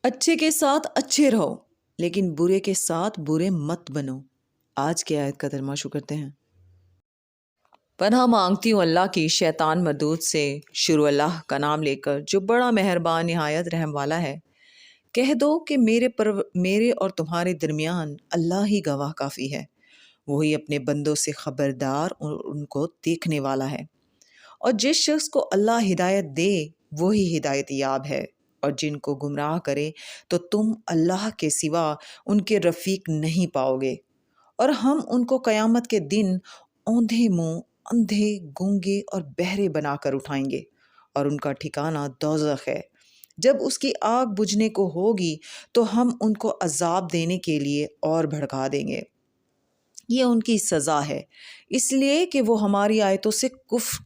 اچھے کے ساتھ اچھے رہو لیکن برے کے ساتھ برے مت بنو۔ آج کی آیت کا ترجمہ شروع کرتے ہیں۔ پناہ مانگتی ہوں اللہ کی شیطان مردود سے۔ شروع اللہ کا نام لے کر جو بڑا مہربان نہایت رحم والا ہے۔ کہہ دو کہ میرے اور تمہارے درمیان اللہ ہی گواہ کافی ہے۔ وہی اپنے بندوں سے خبردار اور ان کو دیکھنے والا ہے۔ اور جس شخص کو اللہ ہدایت دے وہی ہدایت یاب ہے، اور جن کو گمراہ کرے تو تم اللہ کے سوا ان کے رفیق نہیں پاؤ گے۔ اور ہم ان کو قیامت کے دن اوندھے منہ، اندھے، گونگے اور بہرے بنا کر اٹھائیں گے، اور ان کا ٹھکانہ دوزخ ہے۔ جب اس کی آگ بجھنے کو ہوگی تو ہم ان کو عذاب دینے کے لیے اور بھڑکا دیں گے۔ یہ ان کی سزا ہے، اس لیے کہ وہ ہماری آیتوں سے کفر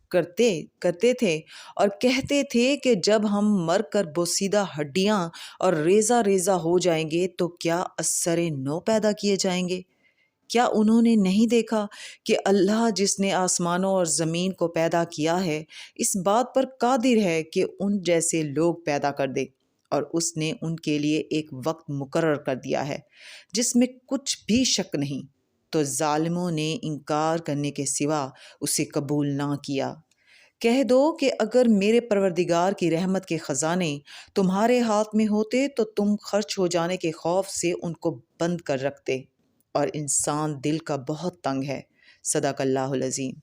کرتے تھے اور کہتے تھے کہ جب ہم مر کر بوسیدہ ہڈیاں اور ریزہ ریزہ ہو جائیں گے تو کیا اثر نو پیدا کیے جائیں گے؟ کیا انہوں نے نہیں دیکھا کہ اللہ جس نے آسمانوں اور زمین کو پیدا کیا ہے اس بات پر قادر ہے کہ ان جیسے لوگ پیدا کر دے، اور اس نے ان کے لیے ایک وقت مقرر کر دیا ہے جس میں کچھ بھی شک نہیں، تو ظالموں نے انکار کرنے کے سوا اسے قبول نہ کیا۔ کہہ دو کہ اگر میرے پروردگار کی رحمت کے خزانے تمہارے ہاتھ میں ہوتے تو تم خرچ ہو جانے کے خوف سے ان کو بند کر رکھتے، اور انسان دل کا بہت تنگ ہے۔ صدق اللہ العظیم۔